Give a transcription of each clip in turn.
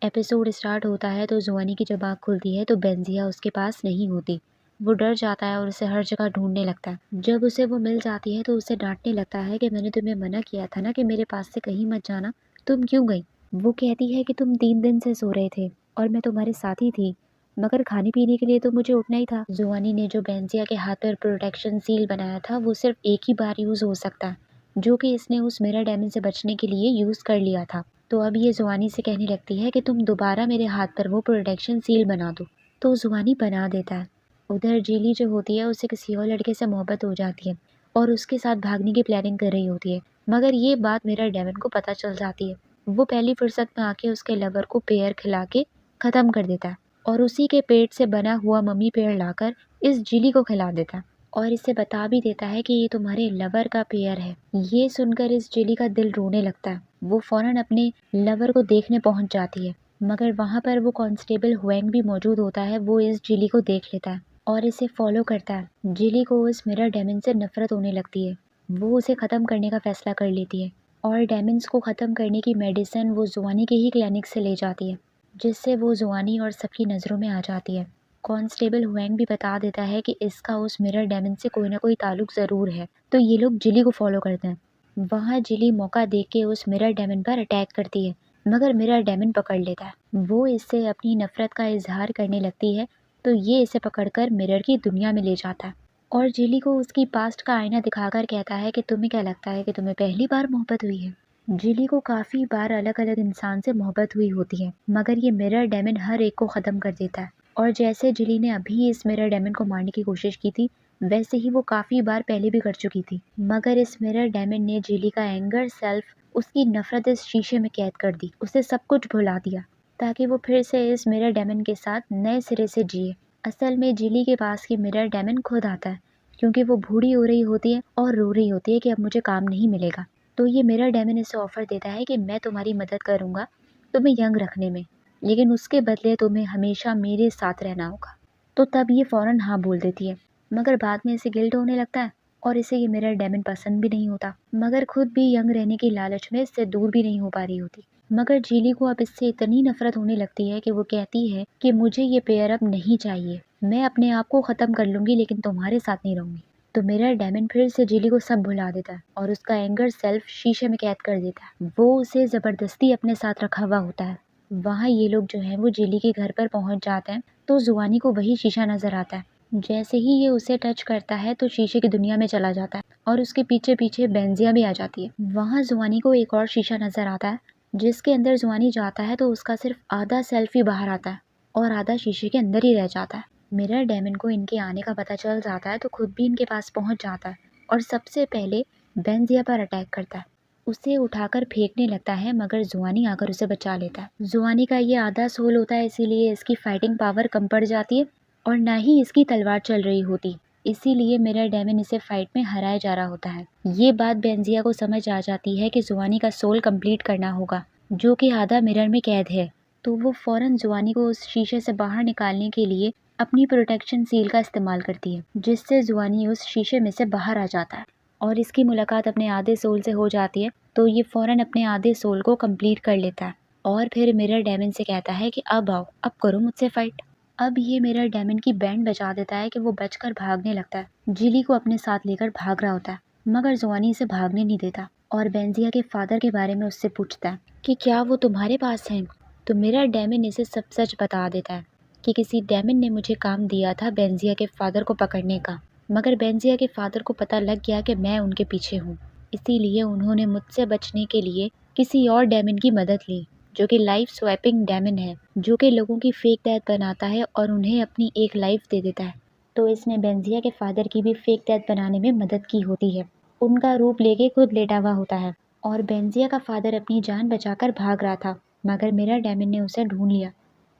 Episode start होता है तो जुआनी की जब आँख खुलती है तो बेंजिया उसके पास नहीं होती। वो डर जाता है और उसे हर जगह ढूंढने लगता है। जब उसे वो मिल जाती है तो उसे डांटने लगता है कि मैंने तुम्हें मना किया था ना कि मेरे पास से कहीं मत जाना, तुम क्यों गई? वो कहती है कि तुम 3 दिन से सो रहे थे और मैं तुम्हारे साथ ही थी, मगर खाने पीने के लिए तो मुझे उठना ही था। जुआनी ने जो बेंजिया के हाथ पर प्रोटेक्शन सील बनाया था वो सिर्फ एक ही बार यूज हो सकता है, जो कि इसने उस मिरर डैमेज से बचने के लिए यूज कर लिया था। तो अब ये जुआनी से कहने लगती है कि तुम दोबारा मेरे हाथ पर वो प्रोटेक्शन सील बना दो। तो जुआनी बना देता है। उधर जीली जो होती है उसे किसी और लड़के से मोहब्बत हो जाती है और उसके साथ भागने की प्लानिंग कर रही होती है, मगर ये बात मिरर डेमन को पता चल जाती है। वो पहली फुर्सत में आके उसके लवर को पेयर खिला के खत्म कर देता है और उसी के पेट से बना हुआ मम्मी पेड़ लाकर इस जीली को खिला देता है और इसे बता भी देता है कि ये तुम्हारे लवर का पेयर है। ये सुनकर इस जेली का दिल रोने लगता है। वो फौरन अपने लवर को देखने पहुंच जाती है, मगर वहां पर वो कांस्टेबल हुएंग भी मौजूद होता है। वो इस जेली को देख लेता है और इसे फॉलो करता है। जेली को उस मिरर डेमन से नफरत होने लगती है। वो उसे खत्म करने का फैसला कर लेती है और डेमन्स को खत्म करने की मेडिसिन वो जुआनी के ही क्लिनिक से ले जाती है, जिससे वो जुआनी और सबकी नज़रों में आ जाती है। कांस्टेबल हुएंग भी बता देता है कि इसका उस मिरर डेमन से कोई ना कोई ताल्लुक ज़रूर है। तो ये लोग जिली को फॉलो करते हैं। वहाँ जिली मौका देख के उस मिरर डेमन पर अटैक करती है, मगर मिरर डेमन पकड़ लेता है। वो इससे अपनी नफरत का इजहार करने लगती है, तो ये इसे पकड़कर मिरर की दुनिया में ले जाता है और जिली को उसकी पास्ट का आईना दिखाकर कहता है कि तुम्हें क्या लगता है कि तुम्हें पहली बार मोहब्बत हुई है? जिली को काफ़ी बार अलग अलग इंसान से मोहब्बत हुई होती है, मगर ये मिरर डेमन हर एक को ख़त्म कर देता है। और जैसे जिली ने अभी इस मिरर डेमन को मारने की कोशिश की थी, वैसे ही वो काफ़ी बार पहले भी कर चुकी थी, मगर इस मिरर डेमन ने जिली का एंगर सेल्फ, उसकी नफरत इस शीशे में कैद कर दी। उसे सब कुछ भुला दिया ताकि वो फिर से इस मिरर डेमन के साथ नए सिरे से जिए। असल में जिली के पास की मिरर डेमन खुद आता है, क्योंकि वो बूढ़ी हो रही होती है और रो रही होती है कि अब मुझे काम नहीं मिलेगा। तो ये मिरर डेमन इसे ऑफर देता है कि मैं तुम्हारी मदद करूंगा तुम्हें यंग रखने में, लेकिन उसके बदले तुम्हें हमेशा मेरे साथ रहना होगा। तो तब ये फ़ौरन हाँ बोल देती है, मगर बाद में इसे गिल्ट होने लगता है और इसे ये मिरर डेमन पसंद भी नहीं होता, मगर खुद भी यंग रहने की लालच में इससे दूर भी नहीं हो पा रही होती। मगर जीली को अब इससे इतनी नफरत होने लगती है कि वो कहती है कि मुझे ये पेयर अब नहीं चाहिए, मैं अपने आप को ख़त्म कर लूँगी लेकिन तुम्हारे साथ नहीं रहूँगी। तो मिरर डेमन फिर से जिली को सब भुला देता है और उसका एंगर सेल्फ शीशे में कैद कर देता है। वो उसे ज़बरदस्ती अपने साथ रखा हुआ होता है। वहाँ ये लोग जो हैं वो जिली के घर पर पहुँच जाते हैं, तो जुआनी को वही शीशा नज़र आता है। जैसे ही ये उसे टच करता है तो शीशे की दुनिया में चला जाता है और उसके पीछे पीछे बेंजिया भी आ जाती है। वहाँ जुआनी को एक और शीशा नज़र आता है, जिसके अंदर जुआनी जाता है तो उसका सिर्फ आधा सेल्फ ही बाहर आता है और आधा शीशे के अंदर ही रह जाता है। मिरर डेमन को इनके आने का पता चल जाता है तो खुद भी इनके पास पहुंच जाता है और सबसे पहले बेंजिया पर अटैक करता है। उसे उठाकर फेंकने लगता है, मगर जुआनी आकर उसे बचा लेता है। जुआनी का ये आधा सोल होता है, इसीलिए इसकी फाइटिंग पावर कम पड़ जाती है और ना ही इसकी तलवार चल रही होती, इसीलिए मिरर डेमन इसे फाइट में हराया जा रहा होता है। ये बात बेंजिया को समझ आ जाती है कि जुआनी का सोल कंप्लीट करना होगा, जो कि आधा मिरर में कैद है। तो वो फौरन जुआनी को उस शीशे से बाहर निकालने के लिए अपनी प्रोटेक्शन सील का इस्तेमाल करती है, जिससे जुआनी उस शीशे में से बाहर आ जाता है और इसकी मुलाकात अपने आधे सोल से हो जाती है। तो ये फौरन अपने आधे सोल को कंप्लीट कर लेता है और फिर मिरर डेमन से कहता है कि अब आओ, अब करो मुझसे फाइट। अब ये मिरर डेमन की बैंड बजा देता है कि वो बचकर भागने लगता है। जिली को अपने साथ लेकर भाग रहा होता है, मगर जुआनी इसे भागने नहीं देता और बेंजिया के फादर के बारे में उससे पूछता है कि क्या वो तुम्हारे पास हैं। तो मिरर डेमन इसे सब सच बता देता है कि किसी डेमन ने मुझे काम दिया था बेंजिया के फादर को पकड़ने का, मगर बेंजिया के फादर को पता लग गया कि मैं उनके पीछे हूँ, इसीलिए उन्होंने मुझसे बचने के लिए किसी और डेमन की मदद ली, जो कि लाइफ स्वैपिंग डेमन है, जो कि लोगों की फेक डेथ बनाता है और उन्हें अपनी एक लाइफ दे देता है। तो इसने बेंजिया के फादर की भी फेक डेथ बनाने में मदद की होती है। उनका रूप लेके खुद लेटा हुआ होता है और बेंजिया का फादर अपनी जान बचाकर भाग रहा था, मगर मिरर डेमन ने उसे ढूंढ लिया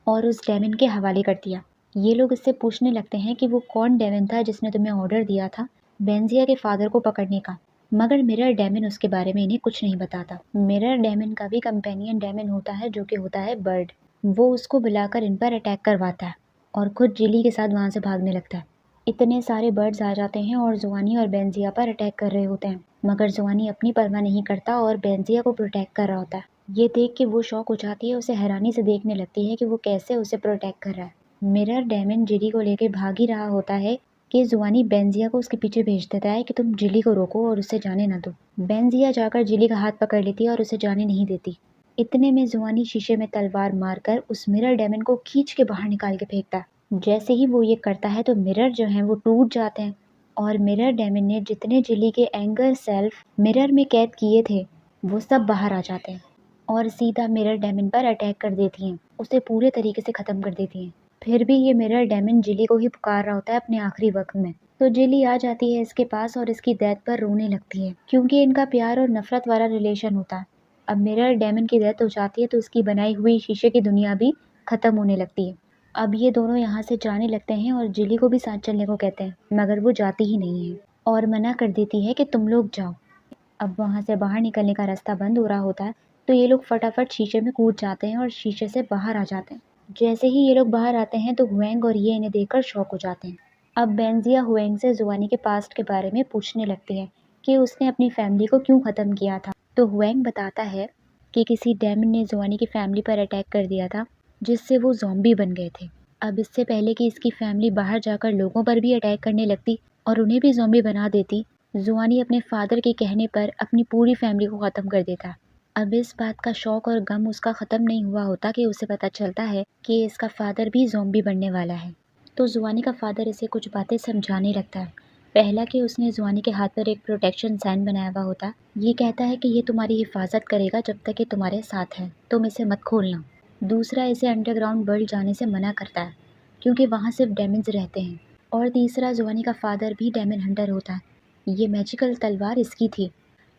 और उस डेमन के हवाले कर दिया। ये लोग इससे पूछने लगते हैं कि वो कौन डेमन था जिसने तुम्हें ऑर्डर दिया था बेंजिया के फादर को पकड़ने का, मगर मिरर डेमन उसके बारे में इन्हें कुछ नहीं बताता। मिरर डेमन का भी कंपेनियन डेमन होता है, जो कि होता है बर्ड। वो उसको बुलाकर इन पर अटैक करवाता है और खुद जिली के साथ वहाँ से भागने लगता है। इतने सारे बर्ड्स आ जाते हैं और जुआनी और बेंजिया पर अटैक कर रहे होते हैं, मगर जुआनी अपनी परवाह नहीं करता और बेंजिया को प्रोटेक्ट कर रहा होता है। ये देख के वो शॉक हो जाती है, उसे हैरानी से देखने लगती है कि वो कैसे उसे प्रोटेक्ट कर रहा है। मिरर डेमन जिली को लेकर भाग ही रहा होता है कि जुआनी बेंजिया को उसके पीछे भेज देता है कि तुम जिली को रोको और उसे जाने ना दो। बेंजिया जाकर जिली का हाथ पकड़ लेती है और उसे जाने नहीं देती। इतने में जुआनी शीशे में तलवार मारकर उस मिरर डेमन को खींच के बाहर निकाल के फेंकता है। जैसे ही वो ये करता है तो मिरर जो है वो टूट जाते हैं और मिरर डेमन ने जितने जिली के एंगर सेल्फ मिरर में कैद किए थे वो सब बाहर आ जाते हैं और सीधा मिरर डेमन पर अटैक कर देती हैं, उसे पूरे तरीके से ख़त्म कर देती हैं। फिर भी ये मिरर डेमन जिली को ही पुकार रहा होता है अपने आखिरी वक्त में। तो जिली आ जाती है इसके पास और इसकी डेथ पर रोने लगती है क्योंकि इनका प्यार और नफरत वाला रिलेशन होता है। अब मिरर डेमन की डेथ हो जाती है तो उसकी बनाई हुई शीशे की दुनिया भी ख़त्म होने लगती है। अब ये दोनों यहाँ से जाने लगते हैं और जिली को भी साथ चलने को कहते हैं, मगर वो जाती ही नहीं है और मना कर देती है कि तुम लोग जाओ। अब वहाँ से बाहर निकलने का रास्ता बंद हो रहा होता है तो ये लोग फटाफट शीशे में कूद जाते हैं और शीशे से बाहर आ जाते हैं। जैसे ही ये लोग बाहर आते हैं तो हुएंग और ये इन्हें देखकर शॉक हो जाते हैं। अब बेंजिया हुएंग से जुआनी के पास्ट के बारे में पूछने लगती है कि उसने अपनी फैमिली को क्यों ख़त्म किया था। तो हुएंग बताता है कि किसी डेमन ने जुआनी की फैमिली पर अटैक कर दिया था जिससे वो ज़ॉम्बी बन गए थे। अब इससे पहले कि इसकी फैमिली बाहर जाकर लोगों पर भी अटैक करने लगती और उन्हें भी ज़ॉम्बी बना देती, जुआनी अपने फादर के कहने पर अपनी पूरी फैमिली को ख़त्म कर देता। अब इस बात का शौक और गम उसका ख़त्म नहीं हुआ होता कि उसे पता चलता है कि इसका फादर भी ज़ॉम्बी बनने वाला है। तो जुआनी का फादर इसे कुछ बातें समझाने लगता है। पहला कि उसने जुआनी के हाथ पर एक प्रोटेक्शन साइन बनाया हुआ होता। ये कहता है कि ये तुम्हारी हिफाजत करेगा जब तक ये तुम्हारे साथ है, तुम इसे मत खोलना। दूसरा, इसे अंडरग्राउंड वर्ल्ड जाने से मना करता है क्योंकि वहाँ सिर्फ डेमन्स रहते हैं। और तीसरा, जुआनी का फादर भी डेमन हंटर होता है, ये मैजिकल तलवार इसकी थी,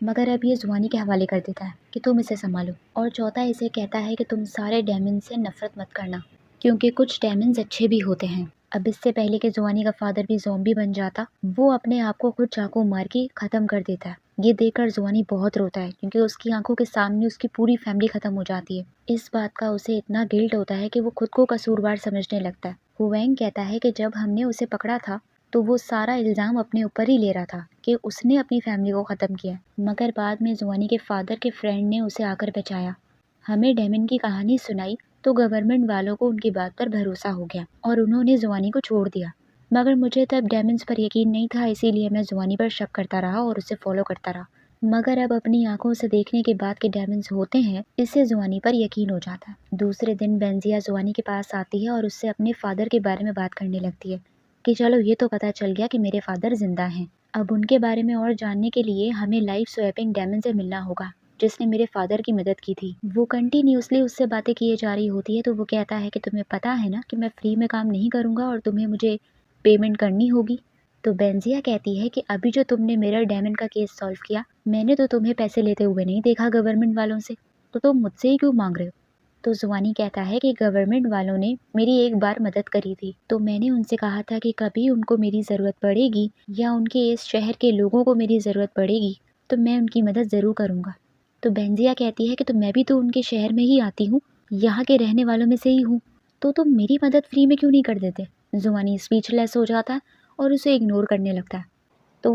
मगर अब ये जुआनी के हवाले कर देता है कि तुम इसे संभालो। और चौथा, इसे कहता है कि तुम सारे डेमन से नफरत मत करना क्योंकि कुछ डेमन्स अच्छे भी होते हैं। अब इससे पहले कि जुआनी का फादर भी ज़ॉम्बी बन जाता, वो अपने आप को खुद चाकू मार के ख़त्म कर देता है। ये देखकर जुआनी बहुत रोता है क्योंकि उसकी आंखों के सामने उसकी पूरी फैमिली ख़त्म हो जाती है। इस बात का उसे इतना गिल्ट होता है कि वो खुद को कसूरवार समझने लगता है। हुएंग कहता है कि जब हमने उसे पकड़ा था तो वो सारा इल्ज़ाम अपने ऊपर ही ले रहा था कि उसने अपनी फैमिली को ख़त्म किया, मगर बाद में जुआनी के फादर के फ्रेंड ने उसे आकर बचाया, हमें डेमन की कहानी सुनाई तो गवर्नमेंट वालों को उनकी बात पर भरोसा हो गया और उन्होंने जुआनी को छोड़ दिया। मगर मुझे तब डेमन्स पर यकीन नहीं था, इसीलिए मैं जुआनी पर शक करता रहा और उसे फॉलो करता रहा। मगर अब अपनी आंखों से देखने के बाद कि डेमन्स होते हैं, इससे जुआनी पर यकीन हो जाता है। दूसरे दिन बेंजिया जुआनी के पास आती है और उससे अपने फादर के बारे में बात करने लगती है कि चलो ये तो पता चल गया कि मेरे फादर जिंदा हैं। अब उनके बारे में और जानने के लिए हमें लाइफ स्वैपिंग डेमन से मिलना होगा जिसने मेरे फादर की मदद की थी। वो कंटिन्यूसली उससे बातें किए जा रही होती है तो वो कहता है कि तुम्हें पता है ना कि मैं फ्री में काम नहीं करूँगा और तुम्हें मुझे पेमेंट करनी होगी। तो बेंजिया कहती है कि अभी जो तुमने मिरर डेमन का केस सॉल्व किया, मैंने तो तुम्हें पैसे लेते हुए नहीं देखा गवर्नमेंट वालों से, तो तुम मुझसे ही क्यों मांग रहे हो। तो जुआनी कहता है कि गवर्नमेंट वालों ने मेरी एक बार मदद करी थी, तो मैंने उनसे कहा था कि कभी उनको मेरी ज़रूरत पड़ेगी या उनके इस शहर के लोगों को मेरी ज़रूरत पड़ेगी तो मैं उनकी मदद ज़रूर करूँगा। तो बेंजिया कहती है कि तो मैं भी तो उनके शहर में ही आती हूँ, यहाँ के रहने वालों में से ही हूँ, तो तुम मेरी मदद फ्री में क्यों नहीं कर देते। जुआनी स्पीचलेस हो जाता है और उसे इग्नोर करने लगता है। तो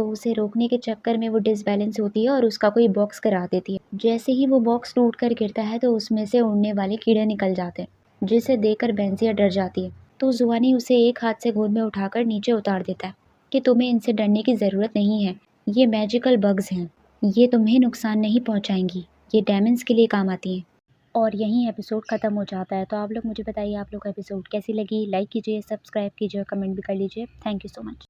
उसे रोकने के चक्कर में वो डिसबैलेंस होती है और उसका कोई बॉक्स करा देती है। जैसे ही वो बॉक्स टूट कर गिरता है तो उसमें से उड़ने वाले कीड़े निकल जाते हैं, जिसे देखकर बेंजिया डर जाती है। तो जुआनी उसे एक हाथ से गोद में उठाकर नीचे उतार देता है कि तुम्हें इनसे डरने की ज़रूरत नहीं है, ये मैजिकल बग्स हैं, ये तुम्हें नुकसान नहीं पहुंचाएंगी, ये डेमन्स के लिए काम आती हैं। और यहीं एपिसोड ख़त्म हो जाता है। तो आप लोग मुझे बताइए आप लोग को एपिसोड कैसी लगी। लाइक कीजिए, सब्सक्राइब कीजिए और कमेंट भी कर लीजिए। Thank you so much.